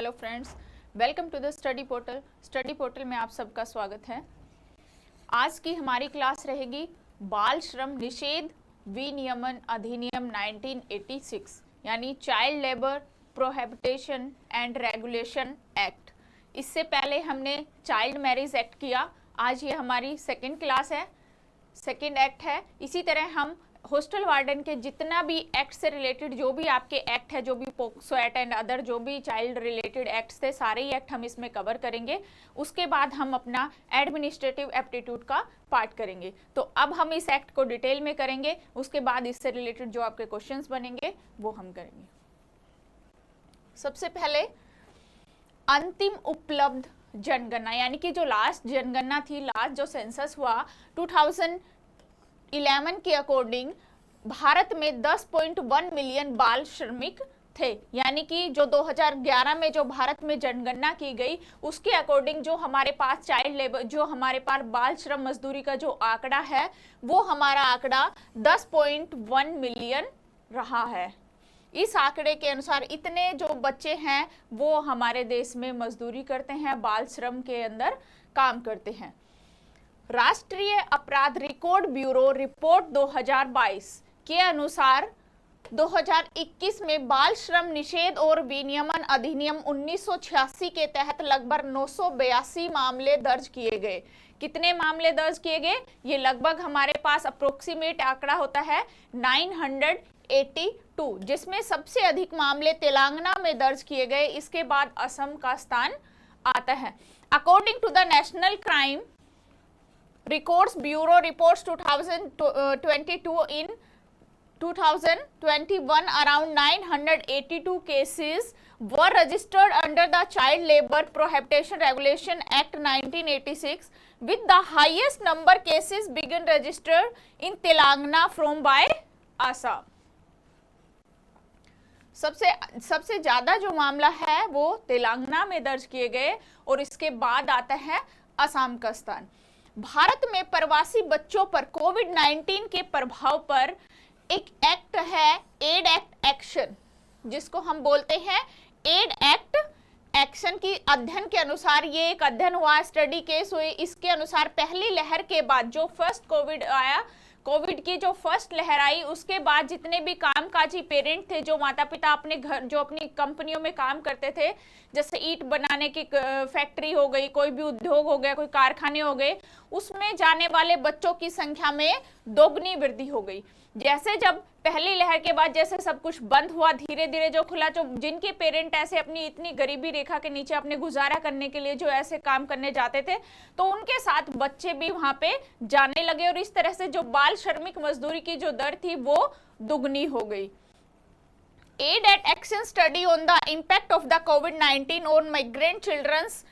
Hello friends, welcome to the study portal. Study portal में आप सबका स्वागत है। आज की हमारी क्लास रहेगी बाल श्रम निषेध विनियमन अधिनियम 1986 यानी child labour prohibition and regulation act. इससे पहले हमने चाइल्ड मैरिज एक्ट किया। आज ये हमारी सेकेंड क्लास है, सेकेंड एक्ट है। इसी तरह हम हॉस्टल वार्डन के जितना भी एक्ट से रिलेटेड जो भी आपके एक्ट है, जो भी पोक्सो एक्ट एंड अदर जो भी चाइल्ड रिलेटेड एक्ट्स थे, सारे ही एक्ट हम इसमें कवर करेंगे। उसके बाद हम अपना एडमिनिस्ट्रेटिव एप्टीट्यूड का पार्ट करेंगे। तो अब हम इस एक्ट को डिटेल में करेंगे, उसके बाद इससे रिलेटेड जो आपके क्वेश्चंस बनेंगे वो हम करेंगे। सबसे पहले अंतिम उपलब्ध जनगणना यानी कि जो लास्ट जनगणना थी, लास्ट जो सेंसस हुआ 2011 के अकॉर्डिंग भारत में 10.1 मिलियन बाल श्रमिक थे। यानी कि जो 2011 में जो भारत में जनगणना की गई उसके अकॉर्डिंग जो हमारे पास चाइल्ड लेबर, जो हमारे पास बाल श्रम मजदूरी का जो आंकड़ा है वो हमारा आंकड़ा 10.1 मिलियन रहा है। इस आंकड़े के अनुसार इतने जो बच्चे हैं वो हमारे देश में मजदूरी करते हैं, बाल श्रम के अंदर काम करते हैं। राष्ट्रीय अपराध रिकॉर्ड ब्यूरो रिपोर्ट 2022 के अनुसार 2021 में बाल श्रम निषेध और विनियमन अधिनियम 1986 के तहत लगभग 982 मामले दर्ज किए गए। कितने मामले दर्ज किए गए? ये लगभग हमारे पास अप्रोक्सीमेट आंकड़ा होता है 982, जिसमें सबसे अधिक मामले तेलंगाना में दर्ज किए गए। इसके बाद असम का स्थान आता है। According to the national crime Records Bureau reports 2022 in 2021 around 982 cases were registered under the Child Labor Prohibition Regulation Act 1986 with the highest number cases being registered in Telangana from by Assam। सबसे ज्यादा जो मामला है वो तेलंगाना में दर्ज किए गए और इसके बाद आता है असम का स्थान। भारत में प्रवासी बच्चों पर कोविड-19 के प्रभाव पर एक एक्ट है एड एक्ट एक्शन, जिसको हम बोलते हैं एड एक्ट एक्शन की अध्ययन के अनुसार ये एक अध्ययन हुआ, स्टडी केस हुई। इसके अनुसार पहली लहर के बाद जो फर्स्ट कोविड आया, कोविड की जो फर्स्ट लहर आई, उसके बाद जितने भी कामकाजी पेरेंट थे, जो माता पिता अपने घर, जो अपनी कंपनियों में काम करते थे, जैसे ईंट बनाने की फैक्ट्री हो गई, कोई भी उद्योग हो गया, कोई कारखाने हो गए, उसमें जाने वाले बच्चों की संख्या में दोगुनी वृद्धि हो गई। जैसे जब पहली लहर के बाद जैसे सब कुछ बंद हुआ, धीरे धीरे जो खुला, जो जिनके पेरेंट ऐसे अपनी इतनी गरीबी रेखा के नीचे अपने गुजारा करने के लिए जो ऐसे काम करने जाते थे, तो उनके साथ बच्चे भी वहां पे जाने लगे और इस तरह से जो बाल श्रमिक मजदूरी की जो दर थी वो दुगनी हो गई। Aid at Action study on the impact of the COVID-19 on migrant children's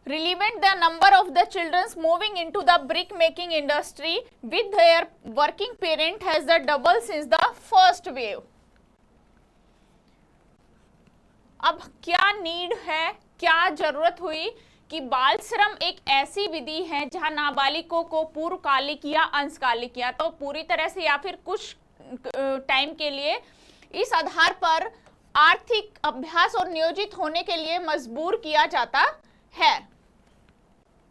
relevant the number of the children moving into the brick making industry with their working parent has the double since the first wave। अब क्या need है, क्या जरूरत हुई कि बाल श्रम एक ऐसी विधि है जहां नाबालिगों को पूर्णकालिक या अंशकालिक या तो पूरी तरह से या फिर कुछ टाइम के लिए इस आधार पर आर्थिक अभ्यास और नियोजित होने के लिए मजबूर किया जाता है।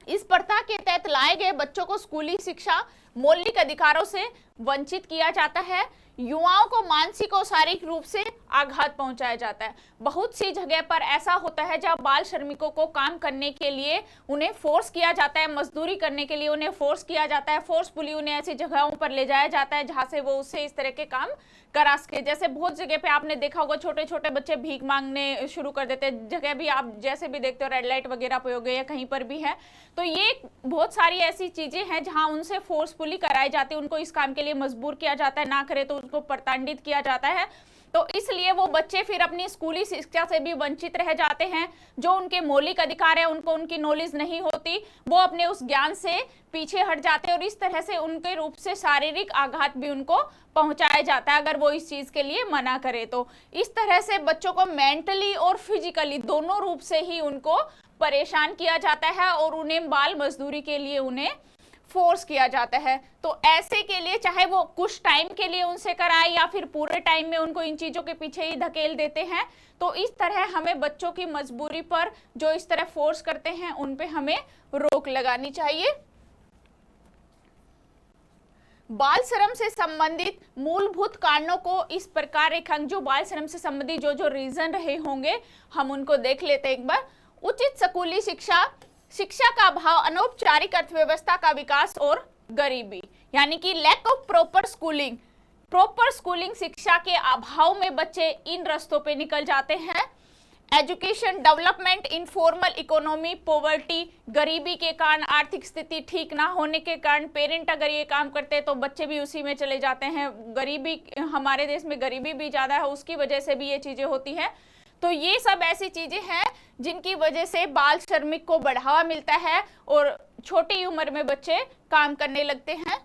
इस प्रथा के तहत लाए गए बच्चों को स्कूली शिक्षा, मौलिक अधिकारों से वंचित किया जाता है। युवाओं को मानसिक और शारीरिक रूप से आघात पहुंचाया जाता है। बहुत सी जगह पर ऐसा होता है जहां बाल श्रमिकों को काम करने के लिए उन्हें फोर्स किया जाता है, मजदूरी करने के लिए उन्हें फोर्स किया जाता है, फोर्सफुली उन्हें ऐसी जगहों पर ले जाया जाता है जहां से वो उससे इस तरह के काम करा सके। जैसे बहुत जगह पे आपने देखा होगा छोटे छोटे बच्चे भीख मांगने शुरू कर देते हैं, जगह भी आप जैसे भी देखते हो रेड लाइट वगैरह पे हो गए या कहीं पर भी है। तो ये बहुत सारी ऐसी चीजें हैं जहां उनसे फोर्सफुली कराई जाती है, उनको इस काम के लिए मजबूर किया जाता है, ना करे तो उनको प्रताड़ित किया जाता है। तो इसलिए वो बच्चे फिर अपनी स्कूली शिक्षा से भी वंचित रह जाते हैं। जो उनके मौलिक अधिकार है उनको उनकी नॉलेज नहीं होती, वो अपने उस ज्ञान से पीछे हट जाते हैं और इस तरह से उनके रूप से शारीरिक आघात भी उनको पहुंचाया जाता है अगर वो इस चीज के लिए मना करे। तो इस तरह से बच्चों को मेंटली और फिजिकली दोनों रूप से ही उनको परेशान किया जाता है और उन्हें बाल मजदूरी के लिए उन्हें फोर्स किया जाता है। तो ऐसे के लिए चाहे वो कुछ टाइम के लिए उनसे कराए या फिर पूरे टाइम में उनको इन चीजों के पीछे ही धकेल देते हैं। तो इस तरह हमें बच्चों की मजबूरी पर जो इस तरह फोर्स करते हैं उन पे हमें रोक लगानी चाहिए। बाल श्रम से संबंधित मूलभूत कारणों को इस प्रकार रेखांक, जो बाल श्रम से संबंधित जो जो रीजन रहे होंगे हम उनको देख लेते हैं एक बार। उचित स्कूली शिक्षा, शिक्षा का अभाव, अनौपचारिक अर्थव्यवस्था का विकास और गरीबी, यानी कि lack of proper schooling, proper schooling शिक्षा के अभाव में बच्चे इन रास्तों पे निकल जाते हैं। Education development, informal economy, poverty, गरीबी के कारण, आर्थिक स्थिति ठीक ना होने के कारण पेरेंट अगर ये काम करते हैं तो बच्चे भी उसी में चले जाते हैं। गरीबी, हमारे देश में गरीबी भी ज़्यादा है, उसकी वजह से भी ये चीज़ें होती हैं। तो ये सब ऐसी चीज़ें हैं जिनकी वजह से बाल श्रमिक को बढ़ावा मिलता है और छोटी उम्र में बच्चे काम करने लगते हैं।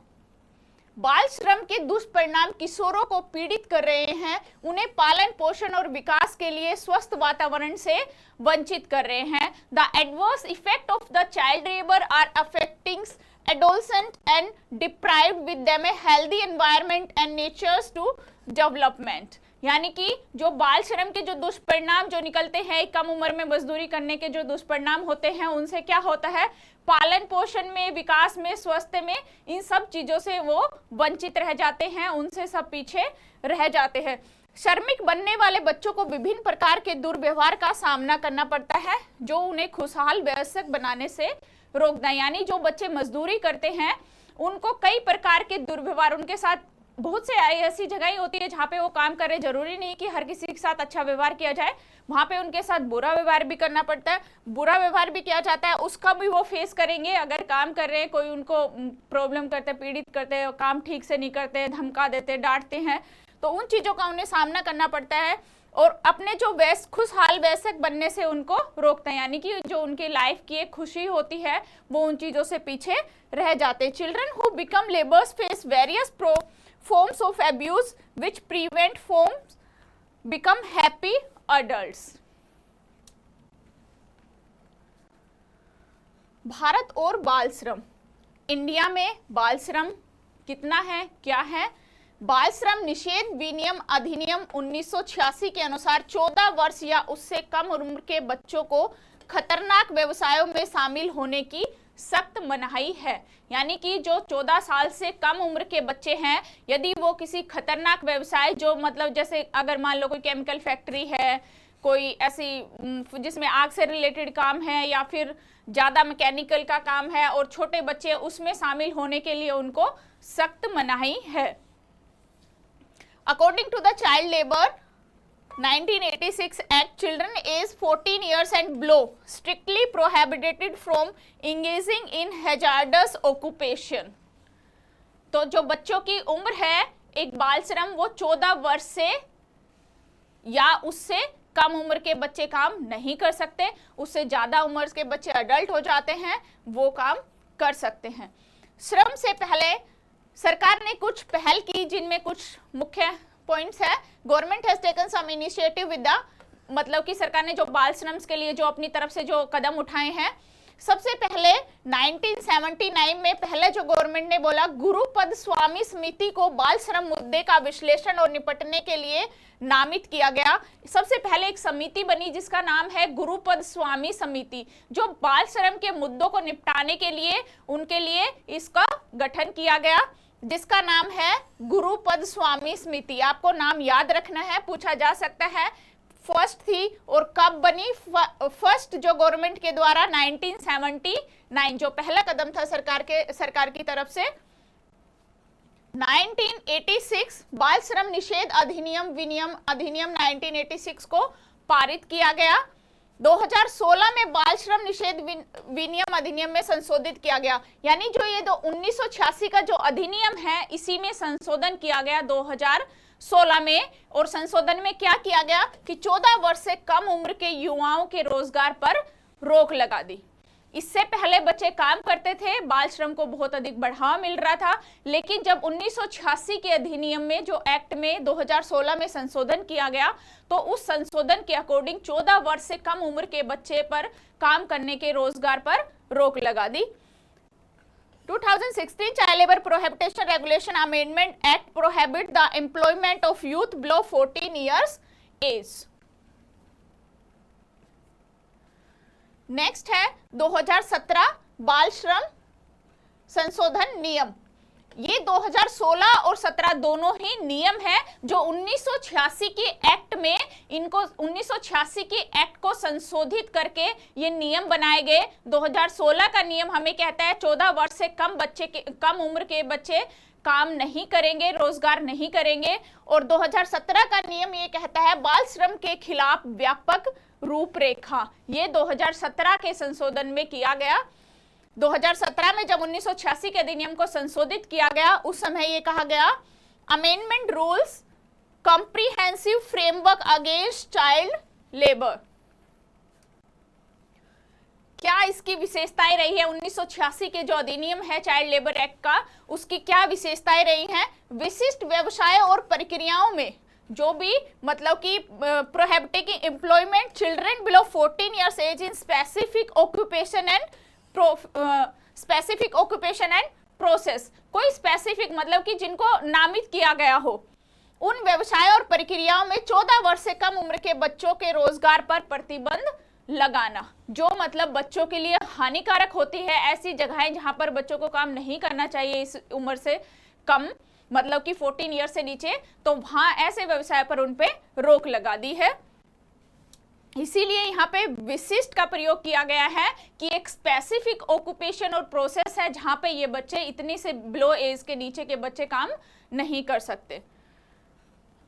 बाल श्रम के दुष्परिणाम किशोरों को पीड़ित कर रहे हैं, उन्हें पालन पोषण और विकास के लिए स्वस्थ वातावरण से वंचित कर रहे हैं। The adverse effect of the child labour are affecting adolescent and deprived with them a healthy environment and natures to development। यानी कि जो बाल श्रम के जो दुष्परिणाम जो निकलते हैं, कम उम्र में मजदूरी करने के जो दुष्परिणाम होते हैं, उनसे क्या होता है, पालन पोषण में, विकास में, स्वास्थ्य में, इन सब चीजों से वो वंचित रह जाते हैं, उनसे सब पीछे रह जाते हैं। श्रमिक बनने वाले बच्चों को विभिन्न प्रकार के दुर्व्यवहार का सामना करना पड़ता है जो उन्हें खुशहाल वयस्क बनाने से रोकना। यानी जो बच्चे मजदूरी करते हैं उनको कई प्रकार के दुर्व्यवहार, उनके साथ बहुत से ऐसी जगह होती है जहाँ पे वो काम कर रहे, जरूरी नहीं कि हर किसी के साथ अच्छा व्यवहार किया जाए, वहाँ पे उनके साथ बुरा व्यवहार भी करना पड़ता है, बुरा व्यवहार भी किया जाता है, उसका भी वो फेस करेंगे। अगर काम कर रहे हैं, कोई उनको प्रॉब्लम करते, पीड़ित करते, काम ठीक से नहीं करते, धमका देते, डांटते हैं, तो उन चीज़ों का उन्हें सामना करना पड़ता है और अपने जो खुशहाल वयस्क बनने से उनको रोकते हैं। यानी कि जो उनकी लाइफ की एक खुशी होती है वो उन चीज़ों से पीछे रह जाते हैं। Children who become labours face various forms of abuse which prevent forms become happy adults। Bharat और बाल श्रम, इंडिया में बाल श्रम कितना है, क्या है? बाल श्रम निषेध विनियम अधिनियम 1986 के अनुसार 14 वर्ष या उससे कम उम्र के बच्चों को खतरनाक व्यवसायों में शामिल होने की सख्त मनाही है। यानी कि जो 14 साल से कम उम्र के बच्चे हैं, यदि वो किसी खतरनाक व्यवसाय, जो मतलब जैसे अगर मान लो कोई केमिकल फैक्ट्री है, कोई ऐसी जिसमें आग से रिलेटेड काम है या फिर ज़्यादा मैकेनिकल का काम है और छोटे बच्चे उसमें शामिल होने के लिए उनको सख्त मनाही है। According to the child labour 1986 Act, children age 14 years and below strictly prohibited from engaging in hazardous occupation। तो जो बच्चों की उम्र है एक बाल श्रम, वो 14 वर्ष से या उससे कम उम्र के बच्चे काम नहीं कर सकते, उससे ज़्यादा उम्र के बच्चे अडल्ट हो जाते हैं वो काम कर सकते हैं। श्रम से पहले सरकार ने कुछ पहल की जिनमें कुछ मुख्य पॉइंट्स है। Government has taken some initiative with the, मतलब कि सरकार ने जो बाल श्रम के लिए जो अपनी तरफ से जो कदम उठाए हैं, सबसे पहले 1979 में पहले जो गवर्नमेंट ने बोला, गुरुपद स्वामी समिति को बाल श्रम मुद्दे का विश्लेषण और निपटने के लिए नामित किया गया। सबसे पहले एक समिति बनी जिसका नाम है गुरुपद स्वामी समिति, जो बाल श्रम के मुद्दों को निपटाने के लिए उनके लिए इसका गठन किया गया, जिसका नाम है गुरुपद स्वामी समिति। आपको नाम याद रखना है, पूछा जा सकता है। फर्स्ट थी और कब बनी? फर्स्ट जो गवर्नमेंट के द्वारा 1979 जो पहला कदम था सरकार की तरफ से। 1986 बाल श्रम निषेध अधिनियम विनियम अधिनियम 1986 को पारित किया गया। 2016 में बाल श्रम निषेध विनियम अधिनियम में संशोधित किया गया। यानी जो ये 1986 का जो अधिनियम है इसी में संशोधन किया गया 2016 में। और संशोधन में क्या किया गया कि 14 वर्ष से कम उम्र के युवाओं के रोजगार पर रोक लगा दी। इससे पहले बच्चे काम करते थे, बाल श्रम को बहुत अधिक बढ़ावा मिल रहा था, लेकिन जब 1986 के अधिनियम में जो एक्ट में 2016 में संशोधन किया गया तो उस संशोधन के अकॉर्डिंग 14 वर्ष से कम उम्र के बच्चे पर काम करने के रोजगार पर रोक लगा दी। 2016 Child Labor Prohibition Regulation Amendment Act prohibit the employment of youth below 14 years age. Next है 2017 बाल श्रम संशोधन नियम। ये 2016 और 17 दोनों ही नियम है जो 1986 के एक्ट में, इनको 1986 के एक्ट को संशोधित करके ये नियम बनाए गए। 2016 का नियम हमें कहता है 14 वर्ष से कम उम्र के बच्चे काम नहीं करेंगे, रोजगार नहीं करेंगे। और 2017 का नियम ये कहता है बाल श्रम के खिलाफ व्यापक रूपरेखा। ये 2017 के संशोधन में किया गया। 2017 में जब 1986 के अधिनियम को संशोधित किया गया, उस समय ये कहा गया amendment rules comprehensive framework against child labour. क्या इसकी विशेषताएं रही है? 1986 के जो अधिनियम है चाइल्ड लेबर एक्ट का, उसकी क्या विशेषताएं रही हैं? विशिष्ट व्यवसाय और प्रक्रियाओं में जो भी मतलब कि prohibiting employment children below 14 years age in specific occupation and process. कोई स्पेसिफिक मतलब कि जिनको नामित किया गया हो, उन व्यवसाय और प्रक्रियाओं में 14 वर्ष से कम उम्र के बच्चों के रोजगार पर प्रतिबंध लगाना, जो मतलब बच्चों के लिए हानिकारक होती है। ऐसी जगहें जहां पर बच्चों को काम नहीं करना चाहिए इस उम्र से कम, मतलब कि 14 ईयर से नीचे, तो वहां ऐसे व्यवसाय पर उन पे रोक लगा दी है। इसीलिए यहाँ पे विशिष्ट का प्रयोग किया गया है कि एक स्पेसिफिक ऑक्यूपेशन और प्रोसेस है जहां पे ये बच्चे इतनी से बिलो एज के नीचे के बच्चे काम नहीं कर सकते।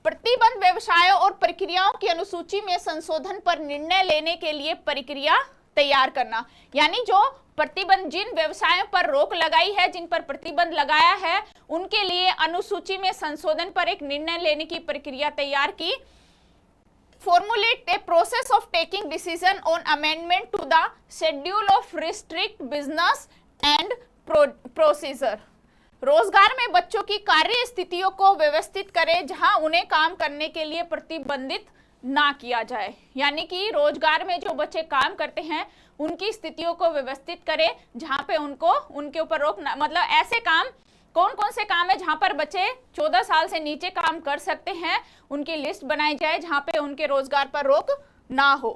प्रतिबंध व्यवसायों और प्रक्रियाओं की अनुसूची में संशोधन पर निर्णय लेने के लिए प्रक्रिया तैयार करना, यानी जो प्रतिबंध, जिन व्यवसायों पर रोक लगाई है, जिन पर प्रतिबंध लगाया है, उनके लिए अनुसूची में संशोधन पर एक निर्णय लेने की प्रक्रिया तैयार की। Formulate a process of taking decision on amendment to the schedule of restrict business and procedure। रोजगार में बच्चों की कार्य स्थितियों को व्यवस्थित करें जहां उन्हें काम करने के लिए प्रतिबंधित ना किया जाए, यानी कि रोजगार में जो बच्चे काम करते हैं उनकी स्थितियों को व्यवस्थित करें जहां पे उनके ऊपर रोक ना, मतलब ऐसे काम कौन कौन से काम है जहां पर बच्चे 14 साल से नीचे काम कर सकते हैं, उनकी लिस्ट बनाई जाए जहां पे उनके रोजगार पर रोक ना हो।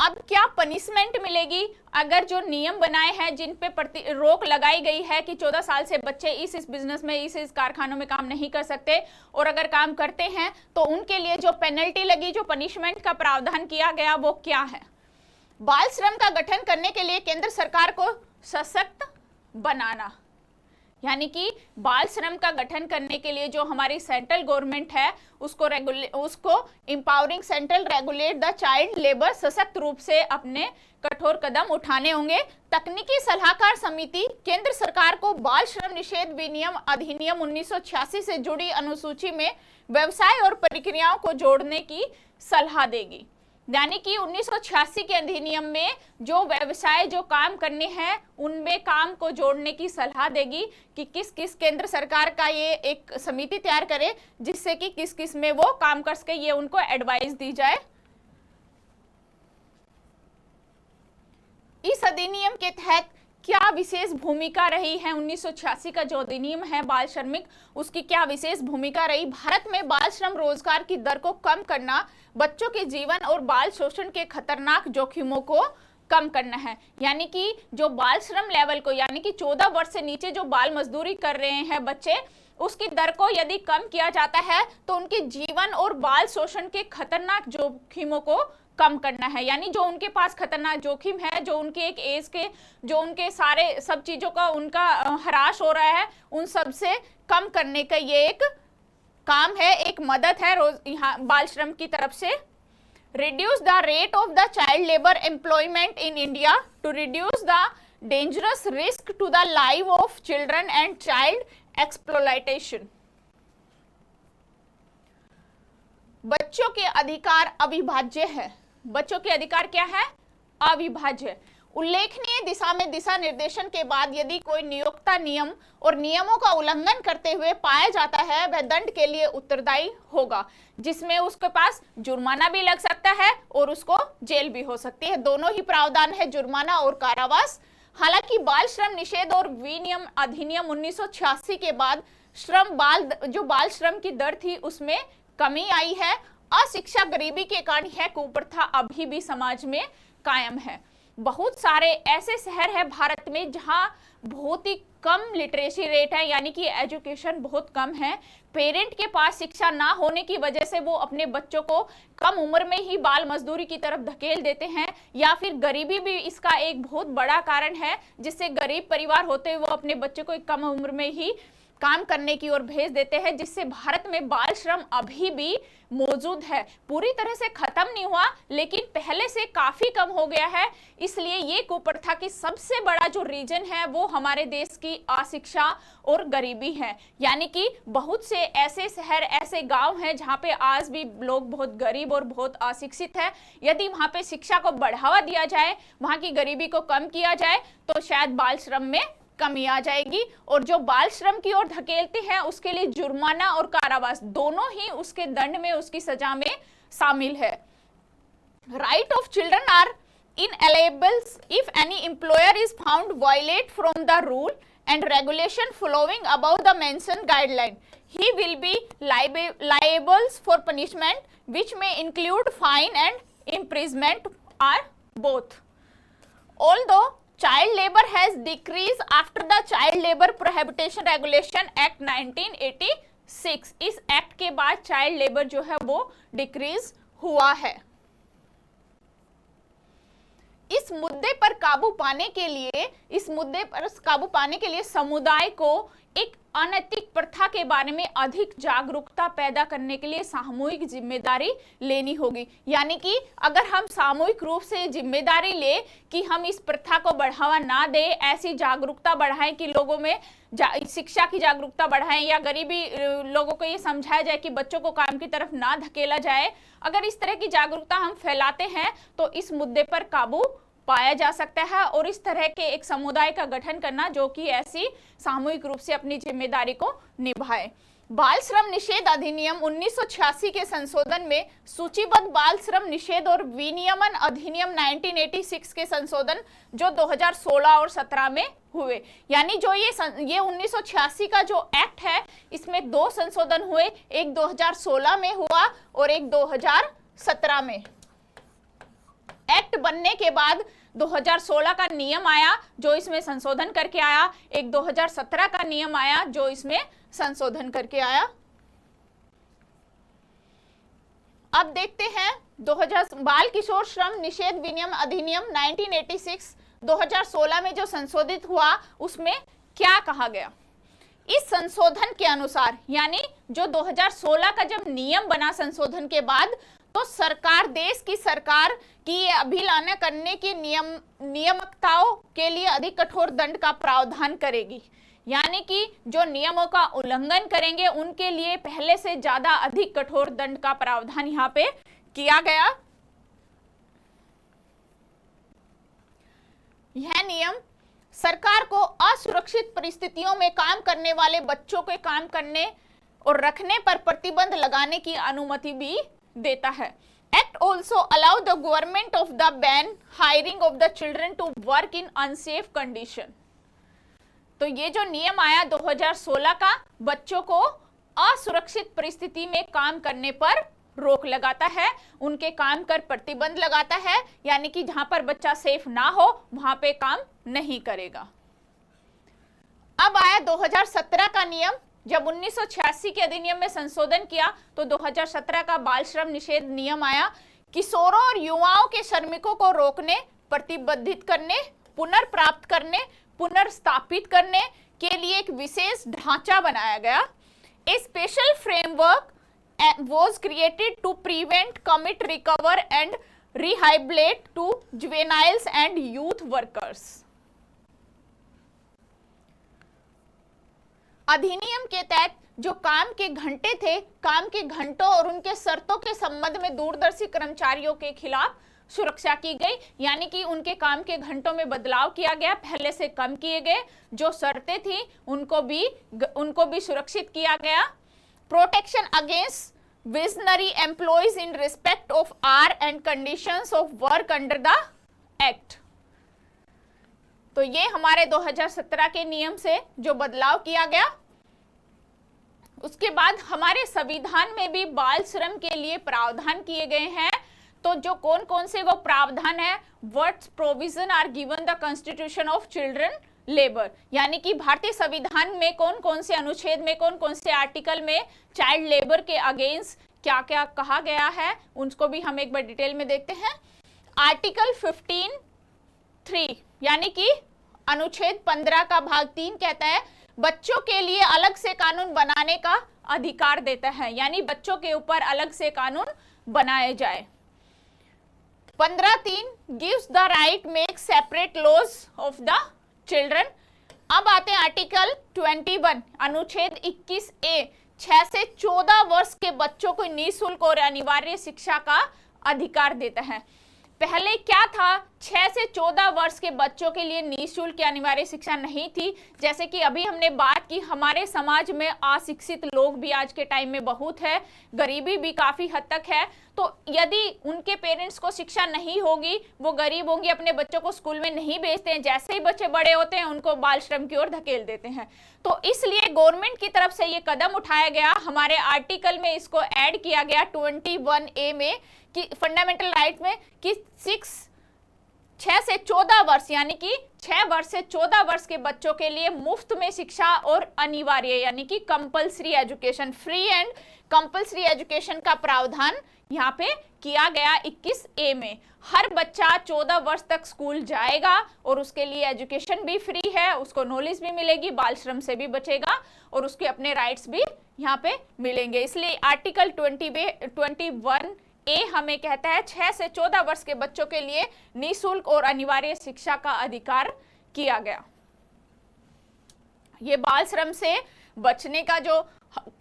अब क्या पनिशमेंट मिलेगी अगर जो नियम बनाए हैं जिन पे रोक लगाई गई है कि 14 साल से बच्चे इस बिजनेस में, इस कारखानों में काम नहीं कर सकते, और अगर काम करते हैं तो उनके लिए जो पेनल्टी लगी, जो पनिशमेंट का प्रावधान किया गया, वो क्या है? बाल श्रम का गठन करने के लिए केंद्र सरकार को सशक्त बनाना, यानी कि बाल श्रम का गठन करने के लिए जो हमारी सेंट्रल गवर्नमेंट है उसको empowering central regulate the child labour, सशक्त रूप से अपने कठोर कदम उठाने होंगे। तकनीकी सलाहकार समिति केंद्र सरकार को बाल श्रम निषेध विनियम अधिनियम 1986 से जुड़ी अनुसूची में व्यवसाय और प्रक्रियाओं को जोड़ने की सलाह देगी, यानी कि 1986 के अधिनियम में जो व्यवसाय, जो काम करने हैं, उनमें काम को जोड़ने की सलाह देगी कि किस किस, केंद्र सरकार का ये एक समिति तैयार करे जिससे कि किस किस में वो काम कर सके, ये उनको एडवाइस दी जाए। इस अधिनियम के तहत क्या विशेष भूमिका रही है? 1986 का जो अधिनियम है बाल श्रमिक, उसकी क्या विशेष भूमिका रही? भारत में बाल श्रम रोजगार की दर को कम करना, बच्चों के जीवन और बाल शोषण के खतरनाक जोखिमों को कम करना है, यानी कि जो बाल श्रम लेवल को, यानी कि 14 वर्ष से नीचे जो बाल मजदूरी कर रहे हैं बच्चे, उसकी दर को यदि कम किया जाता है तो उनके जीवन और बाल शोषण के खतरनाक जोखिमों को कम करना है, यानी जो उनके पास खतरनाक जोखिम है, जो उनके एक एज के, जो उनके सारे सब चीजों का उनका हरास हो रहा है, उन सब से कम करने का ये एक काम है, एक मदद है यहाँ बाल श्रम की तरफ से। Reduce the rate of the child labour employment in India to reduce the dangerous risk to the life of children and child exploitation. बच्चों के अधिकार अविभाज्य है। बच्चों के अधिकार क्या है? अविभाज्य। उल्लेखनीय दिशा में दिशा निर्देशन के बाद यदि कोई नियोक्ता नियम और नियमों का उल्लंघन करते हुए पाया जाता है, वह दंड के लिए उत्तरदायी होगा, जिसमें उसके पास जुर्माना भी लग सकता है और उसको जेल भी हो सकती है। दोनों ही प्रावधान है, जुर्माना और कारावास हालांकि बाल श्रम निषेध और विनियम अधिनियम 1986 के बाद बाल श्रम की दर थी उसमें कमी आई है। अशिक्षा, गरीबी के कारण यह कुप्रथा अभी भी समाज में कायम है। बहुत सारे ऐसे शहर हैं भारत में जहां बहुत ही कम लिटरेसी रेट है, यानी कि एजुकेशन बहुत कम है। पेरेंट के पास शिक्षा ना होने की वजह से वो अपने बच्चों को कम उम्र में ही बाल मजदूरी की तरफ धकेल देते हैं, या फिर गरीबी भी इसका एक बहुत बड़ा कारण है, जिससे गरीब परिवार होते हुए वो अपने बच्चों को कम उम्र में ही काम करने की ओर भेज देते हैं, जिससे भारत में बाल श्रम अभी भी मौजूद है। पूरी तरह से खत्म नहीं हुआ, लेकिन पहले से काफी कम हो गया है। इसलिए ये कुप्रथा की सबसे बड़ा जो रीजन है वो हमारे देश की अशिक्षा और गरीबी है। यानी कि बहुत से ऐसे शहर, ऐसे गांव हैं जहां पे आज भी लोग बहुत गरीब और बहुत अशिक्षित है। यदि वहां पे शिक्षा को बढ़ावा दिया जाए, वहां की गरीबी को कम किया जाए, तो शायद बाल श्रम में कमी आ जाएगी। और जो बाल श्रम की ओर धकेलते हैं उसके लिए जुर्माना और कारावास दोनों ही उसके दंड में, उसकी सजा में शामिल है। Right of children are inalienable if any employer is found violate from the rule and regulation following above the mentioned guideline. He will be liable for punishment which may include fine and imprisonment or both. Although child labor has decreased after the Child Labor Prohibition Regulation Act 1986. इस act के बाद child labour जो है वो decrease हुआ है। इस मुद्दे पर काबू पाने के लिए समुदाय को एक अनैतिक प्रथा के बारे में अधिक जागरूकता पैदा करने के लिए सामूहिक जिम्मेदारी लेनी होगी। यानी कि अगर हम सामूहिक रूप से जिम्मेदारी ले कि हम इस प्रथा को बढ़ावा ना दें, ऐसी जागरूकता बढ़ाएं कि लोगों में शिक्षा की जागरूकता बढ़ाएं, या गरीबी लोगों को ये समझाया जाए कि बच्चों को काम की तरफ ना धकेला जाए। अगर इस तरह की जागरूकता हम फैलाते हैं तो इस मुद्दे पर काबू पाया जा सकता है, और इस तरह के एक समुदाय का गठन करना जो कि ऐसी सामूहिक रूप से अपनी जिम्मेदारी को निभाए। बाल श्रम निषेध अधिनियम 1986 के संशोधन में सूचीबद्ध बाल श्रम निषेध और विनियमन अधिनियम 1986 के संशोधन जो 2016 और 17 में हुए, यानी जो ये 1986 का जो एक्ट है इसमें दो संशोधन हुए, एक 2016 में हुआ और एक 2017 में। एक्ट बनने के बाद 2016 का नियम आया जो इसमें संशोधन करके आया, एक 2017 का नियम आया जो इसमें संशोधन करके आया। अब देखते हैं 2000 बाल किशोर श्रम निषेध विनियम अधिनियम 1986 2016 में जो संशोधित हुआ उसमें क्या कहा गया। इस संशोधन के अनुसार, यानी जो 2016 का जब नियम बना संशोधन के बाद, तो सरकार, देश की सरकार की ये अभिलाना करने की नियमकताओं के लिए अधिक कठोर दंड का प्रावधान करेगी। यानी कि जो नियमों का उल्लंघन करेंगे उनके लिए पहले से ज्यादा अधिक कठोर दंड का प्रावधान यहाँ पे किया गया। यह नियम सरकार को असुरक्षित परिस्थितियों में काम करने वाले बच्चों के काम करने और रखने पर प्रतिबंध लगाने की अनुमति भी देता है। Act also allow the government of the ban hiring of the children to work in unsafe condition. तो ये जो नियम आया 2016 का, बच्चों को असुरक्षित परिस्थिति में काम करने पर रोक लगाता है, उनके काम कर प्रतिबंध लगाता है, यानी कि जहां पर बच्चा सेफ ना हो वहां पे काम नहीं करेगा। अब आया 2017 का नियम। जब 1986 के अधिनियम में संशोधन किया तो 2017 का बाल श्रम निषेध नियम आया। किशोरों और युवाओं के श्रमिकों को रोकने, प्रतिबंधित करने, पुनर्प्राप्त करने, पुनर्स्थापित करने के लिए एक विशेष ढांचा बनाया गया। A special framework was created to prevent, commit, recover and rehabilitate to juveniles and youth workers. अधिनियम के तहत जो काम के घंटे थे, काम के घंटों और उनके शर्तों के संबंध में दूरदर्शी कर्मचारियों के खिलाफ सुरक्षा की गई, यानी कि उनके काम के घंटों में बदलाव किया गया, पहले से कम किए गए। जो शर्तें थी उनको भी सुरक्षित किया गया। Protection against visionary employees in respect of hour and conditions of work under the act. तो ये हमारे 2017 के नियम से जो बदलाव किया गया। उसके बाद हमारे संविधान में भी बाल श्रम के लिए प्रावधान किए गए हैं। तो जो कौन कौन से वो प्रावधान है, what provision are given the constitution of children labour, यानी कि भारतीय संविधान में कौन कौन से अनुच्छेद में, कौन कौन से आर्टिकल में चाइल्ड लेबर के अगेंस्ट क्या क्या कहा गया है, उनको भी हम एक बार डिटेल में देखते हैं। आर्टिकल 15(3) यानी कि अनुच्छेद 15 का भाग 3 कहता है बच्चों के लिए अलग से कानून बनाने का अधिकार देता है, यानी बच्चों के ऊपर अलग से कानून बनाए जाए। 15(3) gives the right make separate laws of the children. अब आते हैं आर्टिकल 21 अनुच्छेद 21A 6 से 14 वर्ष के बच्चों को निःशुल्क और अनिवार्य शिक्षा का अधिकार देता है। पहले क्या था, 6 से 14 वर्ष के बच्चों के लिए निःशुल्क अनिवार्य शिक्षा नहीं थी। जैसे कि अभी हमने बात की, हमारे समाज में अशिक्षित लोग भी आज के टाइम में बहुत है, गरीबी भी काफी हद तक है। तो यदि उनके पेरेंट्स को शिक्षा नहीं होगी, वो गरीब होंगे, अपने बच्चों को स्कूल में नहीं भेजते हैं, जैसे ही बच्चे बड़े होते हैं उनको बाल श्रम की ओर धकेल देते हैं। तो इसलिए गवर्नमेंट की तरफ से ये कदम उठाया गया, हमारे आर्टिकल में इसको ऐड किया गया 21A में कि फंडामेंटल राइट में कि 6 से 14 वर्ष यानी कि 6 वर्ष से 14 वर्ष के बच्चों के लिए मुफ्त में शिक्षा और अनिवार्य यानी कि compulsory education, free and compulsory education का प्रावधान यहाँ पे किया गया 21A में। हर बच्चा 14 वर्ष तक स्कूल जाएगा और उसके लिए एजुकेशन भी फ्री है, उसको नॉलेज भी मिलेगी, बाल श्रम से भी बचेगा और उसके अपने राइट्स भी यहाँ पे मिलेंगे। इसलिए आर्टिकल 21A हमें कहता है 6 से 14 वर्ष के बच्चों के लिए निःशुल्क और अनिवार्य शिक्षा का अधिकार किया गया। ये बाल श्रम से बचने का जो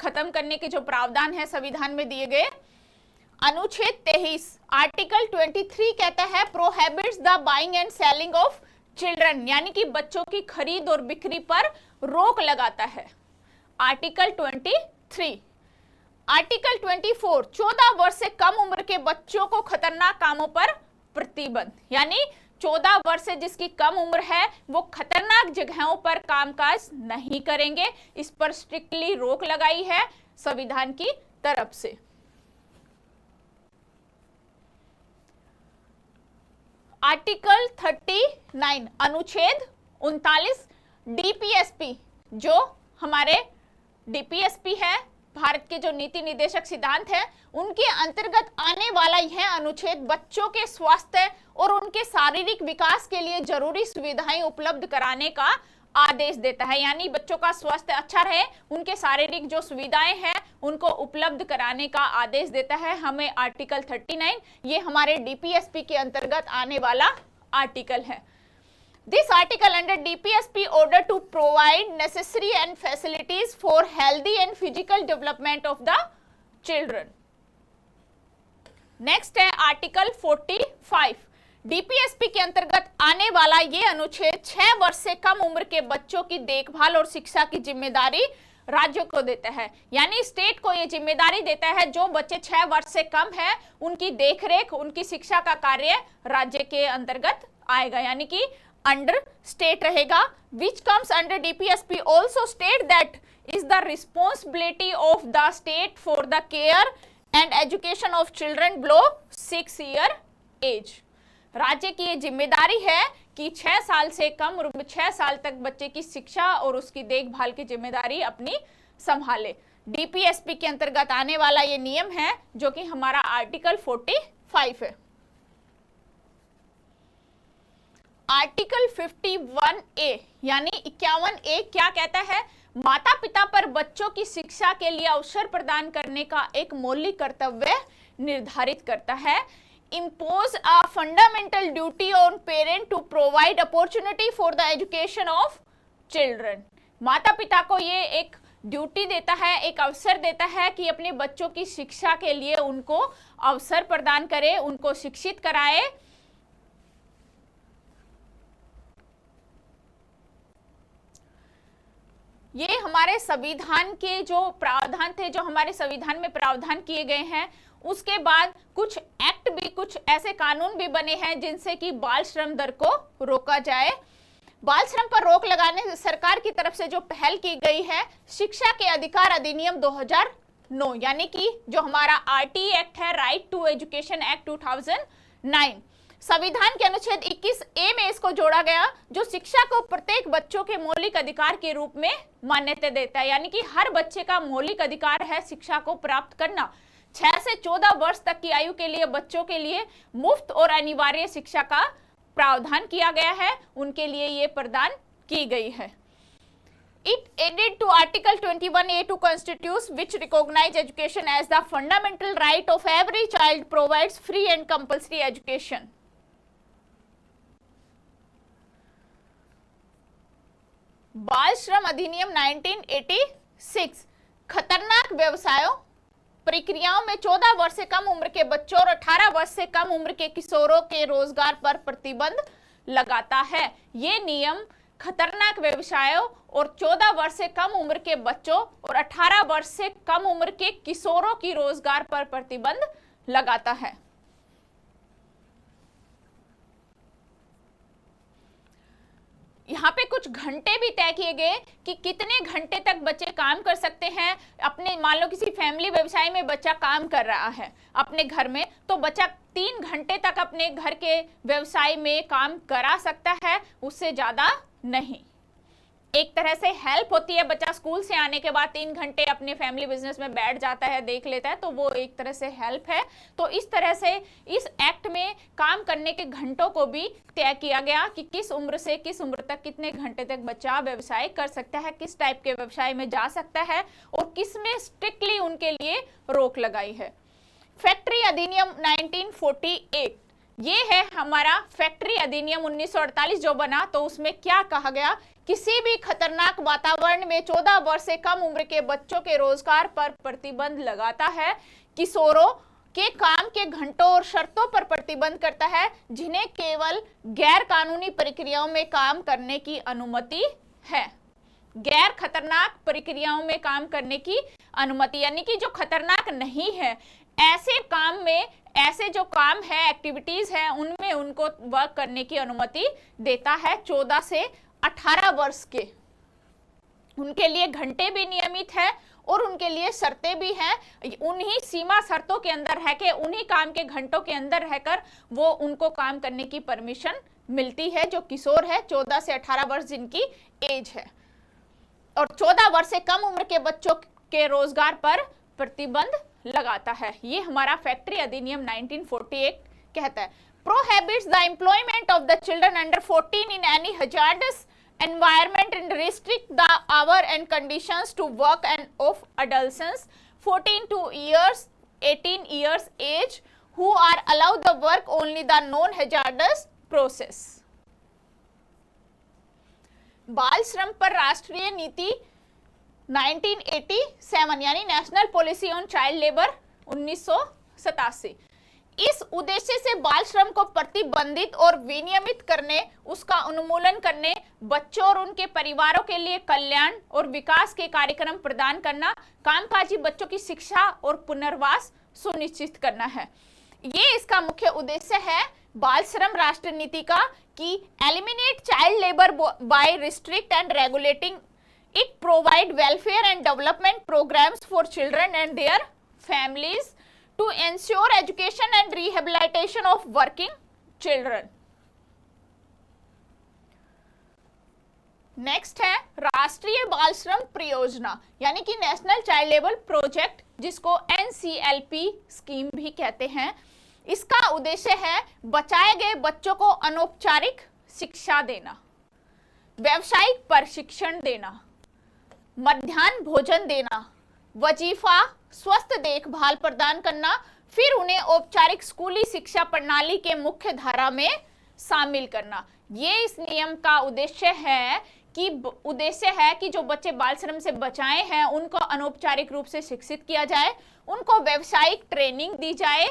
खत्म करने के जो प्रावधान है संविधान में दिए गए। अनुच्छेद 23 आर्टिकल 23 कहता है prohibits the buying and selling of children, यानी कि बच्चों की खरीद और बिक्री पर रोक लगाता है। आर्टिकल 23। आर्टिकल 24 14 वर्ष से कम उम्र के बच्चों को खतरनाक कामों पर प्रतिबंध, यानी 14 वर्ष से जिसकी कम उम्र है वो खतरनाक जगहों पर कामकाज नहीं करेंगे, इस पर स्ट्रिक्टली रोक लगाई है संविधान की तरफ से। आर्टिकल 39 अनुच्छेद 39 डीपीएसपी, जो हमारे डीपीएसपी है भारत के जो नीति निर्देशक सिद्धांत है, उनके अंतर्गत आने वाला यह अनुच्छेद बच्चों के स्वास्थ्य और उनके शारीरिक विकास के लिए जरूरी सुविधाएं उपलब्ध कराने का आदेश देता है, यानी बच्चों का स्वास्थ्य अच्छा रहे, उनके शारीरिक जो सुविधाएं हैं उनको उपलब्ध कराने का आदेश देता है हमें आर्टिकल 39। ये हमारे डीपीएसपी के अंतर्गत आने वाला आर्टिकल है। This article under DPSP order to provide necessary and facilities for healthy and physical development of the children. Next है आर्टिकल 45। डीपीएसपी के अंतर्गत आने वाला ये अनुच्छेद 6 वर्ष से कम उम्र के बच्चों की देखभाल और शिक्षा की जिम्मेदारी राज्यों को देता है, यानी स्टेट को ये जिम्मेदारी देता है जो बच्चे 6 वर्ष से कम है उनकी देखरेख, उनकी शिक्षा का कार्य राज्य के अंतर्गत आएगा, यानी कि अंडर स्टेट रहेगा। Which comes under DPSP also state that is the responsibility of the state for the care and education of children below 6 year age. राज्य की ये जिम्मेदारी है कि 6 साल से कम उम्र 6 साल तक बच्चे की शिक्षा और उसकी देखभाल की जिम्मेदारी अपनी संभाले। डीपीएसपी के अंतर्गत आने वाला ये नियम है जो कि हमारा आर्टिकल 45 है। आर्टिकल 51A यानी 51A क्या कहता है? माता पिता पर बच्चों की शिक्षा के लिए अवसर प्रदान करने का एक मौलिक कर्तव्य निर्धारित करता है। Impose a fundamental duty on parent to provide opportunity for the education of children। माता पिता को ये एक ड्यूटी देता है, एक अवसर देता है कि अपने बच्चों की शिक्षा के लिए उनको अवसर प्रदान करे, उनको शिक्षित कराए। ये हमारे संविधान के जो प्रावधान थे, जो हमारे संविधान में प्रावधान किए गए हैं, उसके बाद कुछ एक्ट भी, कुछ ऐसे कानून भी बने हैं जिनसे कि बाल श्रम दर को रोका जाए। बाल श्रम पर रोक लगाने सरकार की तरफ से जो पहल की गई है, शिक्षा के अधिकार अधिनियम 2009, यानी कि जो हमारा आरटी एक्ट है, राइट टू एजुकेशन एक्ट 2009, संविधान के अनुच्छेद 21A में इसको जोड़ा गया, जो शिक्षा को प्रत्येक बच्चों के मौलिक अधिकार के रूप में मान्यता देता है, यानी कि हर बच्चे का मौलिक अधिकार है शिक्षा को प्राप्त करना। 6 से 14 वर्ष तक की आयु के लिए बच्चों के लिए मुफ्त और अनिवार्य शिक्षा का प्रावधान किया गया है, उनके लिए ये प्रदान की गई है। It added to Article 21A2 Constitution, which recognize education as the fundamental right of every child, provides free and compulsory education. बाल श्रम अधिनियम 1986 खतरनाक व्यवसायों प्रक्रियाओं में 14 वर्ष से कम उम्र के बच्चों और 18 वर्ष से कम उम्र के किशोरों के रोजगार पर प्रतिबंध लगाता है। ये नियम खतरनाक व्यवसायों और 14 वर्ष से कम उम्र के बच्चों और 18 वर्ष से कम उम्र के किशोरों की रोजगार पर प्रतिबंध लगाता है। यहाँ पे कुछ घंटे भी तय किए गए कि कितने घंटे तक बच्चे काम कर सकते हैं। अपने मान लो किसी फैमिली व्यवसाय में बच्चा काम कर रहा है अपने घर में, तो बच्चा 3 घंटे तक अपने घर के व्यवसाय में काम करा सकता है, उससे ज्यादा नहीं। एक तरह से हेल्प होती है, बच्चा स्कूल से आने के बाद 3 घंटे अपने फैमिली बिजनेस में बैठ जाता है, देख लेता है, तो वो एक तरह से हेल्प है। तो इस तरह से इस एक्ट में काम करने के घंटों को भी तय किया गया कि किस उम्र से किस उम्र तक कितने घंटे तक बच्चा व्यवसाय कर सकता है, किस टाइप के व्यवसाय में जा सकता है और किस में स्ट्रिक्टली उनके लिए रोक लगाई है। फैक्ट्री अधिनियम 1948, ये है हमारा फैक्ट्री अधिनियम 1948 जो बना, तो उसमें क्या कहा गया, किसी भी खतरनाक वातावरण में 14 वर्ष से कम उम्र के बच्चों के रोजगार पर प्रतिबंध लगाता है, किशोरों के काम के घंटों और शर्तों पर प्रतिबंध करता है, जिन्हें केवल गैर कानूनी प्रक्रियाओं में काम करने की अनुमति है। गैर खतरनाक प्रक्रियाओं में काम करने की अनुमति, यानी कि जो खतरनाक नहीं है, ऐसे काम में, ऐसे जो काम है, एक्टिविटीज है, उनमें उनको वर्क करने की अनुमति देता है। 14 से 18 वर्ष के उनके लिए घंटे भी नियमित है और उनके लिए शर्तें भी हैं। उन्हीं सीमा शर्तों के अंदर है कि उन्हीं काम के घंटों के अंदर रहकर वो उनको काम करने की परमिशन मिलती है, जो किशोर है 14 से 18 वर्ष जिनकी एज है, और 14 वर्ष से कम उम्र के बच्चों के रोजगार पर प्रतिबंध लगाता है। ये हमारा फैक्ट्री अधिनियम 1948 कहता है। Prohibits the employment of the children under 14 in any hazardous environment and restrict the hour and conditions to work and of adolescents 14 to 18 years age who are allowed the work only the non-hazardous process। बाल श्रम पर राष्ट्रीय नीति 1987 यानी national policy on child labour 1987, इस उद्देश्य से बाल श्रम को प्रतिबंधित और विनियमित करने, उसका उन्मूलन करने, बच्चों और उनके परिवारों के लिए कल्याण और विकास के कार्यक्रम प्रदान करना, कामकाजी बच्चों की शिक्षा और पुनर्वास सुनिश्चित करना है। ये इसका मुख्य उद्देश्य है बाल श्रम राष्ट्रीय नीति का, कि eliminate child labour by restrict and regulating it, provide welfare and development programmes for children and their families to ensure education and rehabilitation of working children। Next है राष्ट्रीय बाल श्रम परियोजना, यानी कि नेशनल चाइल्ड लेबर प्रोजेक्ट, जिसको NCLP scheme भी कहते हैं। इसका उद्देश्य है बचाए गए बच्चों को अनौपचारिक शिक्षा देना, व्यावसायिक प्रशिक्षण देना, मध्याह्न भोजन देना, वजीफा, स्वस्थ देखभाल प्रदान करना, फिर उन्हें औपचारिक स्कूली शिक्षा प्रणाली के मुख्य धारा में शामिल करना। ये इस नियम का उद्देश्य है कि जो बच्चे बाल श्रम से बचाए हैं उनको अनौपचारिक रूप से शिक्षित किया जाए, उनको व्यावसायिक ट्रेनिंग दी जाए,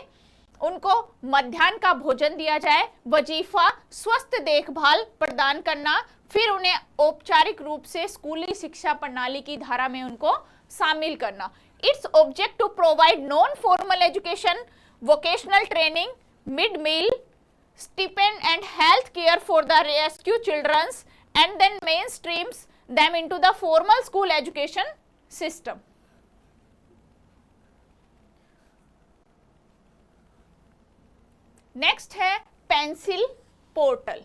उनको मध्याह्न का भोजन दिया जाए, वजीफा, स्वस्थ देखभाल प्रदान करना, फिर उन्हें औपचारिक रूप से स्कूली शिक्षा प्रणाली की धारा में उनको शामिल करना। Its object to provide non-formal education, vocational training, mid-meal, stipend and health care for the rescue children and then mainstreams them into the formal school education system. Next है पेंसिल पोर्टल।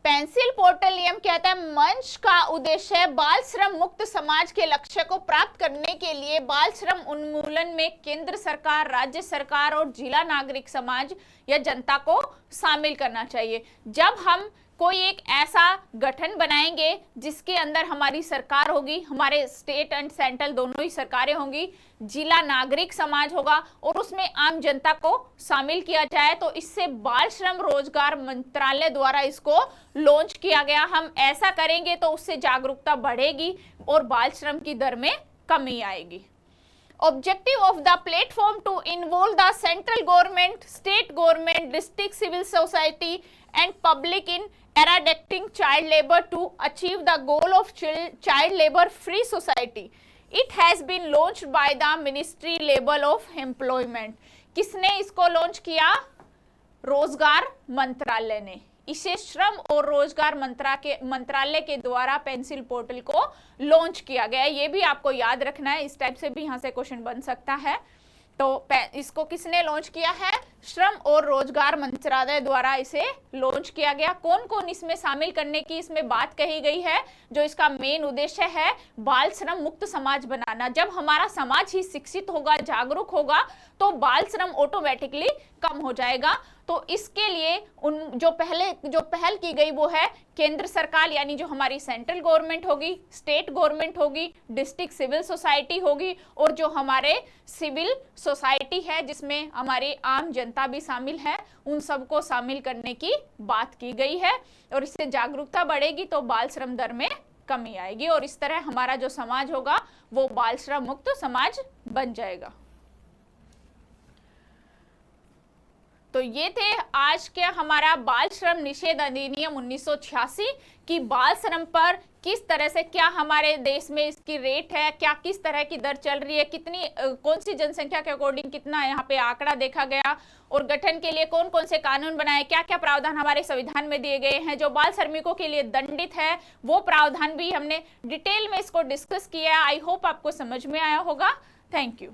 पेंसिल पोर्टल नियम कहता है मंच का उद्देश्य बाल श्रम मुक्त समाज के लक्ष्य को प्राप्त करने के लिए बाल श्रम उन्मूलन में केंद्र सरकार, राज्य सरकार और जिला नागरिक समाज या जनता को शामिल करना चाहिए। जब हम कोई एक ऐसा गठन बनाएंगे जिसके अंदर हमारी सरकार होगी, हमारे स्टेट एंड सेंट्रल दोनों ही सरकारें होंगी, जिला नागरिक समाज होगा और उसमें आम जनता को शामिल किया जाए, तो इससे बाल श्रम रोजगार मंत्रालय द्वारा इसको लॉन्च किया गया। हम ऐसा करेंगे तो उससे जागरूकता बढ़ेगी और बाल श्रम की दर में कमी आएगी। Objective of the platform to involve the central government, state government, district civil society and public in eradicating child labor to achieve the goal of child labor free society. It has been launched by the Ministry Labor of Employment. किसने इसको launch किया? रोजगार मंत्रालय ने। इसे श्रम और रोजगार मंत्रालय के द्वारा पेंसिल पोर्टल को लॉन्च किया गया। ये भी आपको याद रखना है, इस टाइप से भी यहाँ से क्वेश्चन बन सकता है। तो इसको किसने लॉन्च किया है? श्रम और रोजगार मंत्रालय द्वारा इसे लॉन्च किया गया। कौन कौन इसमें शामिल करने की इसमें बात कही गई है? जो इसका मेन उद्देश्य है बाल श्रम मुक्त समाज बनाना। जब हमारा समाज ही शिक्षित होगा, जागरूक होगा, तो बाल श्रम ऑटोमेटिकली कम हो जाएगा। तो इसके लिए जो पहल की गई वो है केंद्र सरकार, यानी जो हमारी सेंट्रल गवर्नमेंट होगी, स्टेट गवर्नमेंट होगी, डिस्ट्रिक्ट सिविल सोसाइटी होगी और जो हमारे सिविल सोसाइटी है जिसमें हमारी आम जनता भी शामिल है, उन सबको शामिल करने की बात की गई है। और इससे जागरूकता बढ़ेगी तो बाल श्रम दर में कमी आएगी और इस तरह हमारा जो समाज होगा वो बाल श्रम मुक्त समाज बन जाएगा। तो ये थे आज के हमारा बाल श्रम निषेध अधिनियम 1986 की बाल श्रम पर किस तरह से, क्या हमारे देश में इसकी रेट है, क्या किस तरह की दर चल रही है, कितनी कौन सी जनसंख्या के अकॉर्डिंग कितना यहाँ पे आंकड़ा देखा गया और गठन के लिए कौन कौन से कानून बनाए, क्या क्या प्रावधान हमारे संविधान में दिए गए हैं। जो बाल श्रमिकों के लिए दंडित है वो प्रावधान भी हमने डिटेल में इसको डिस्कस किया। आई होप आपको समझ में आया होगा। Thank you.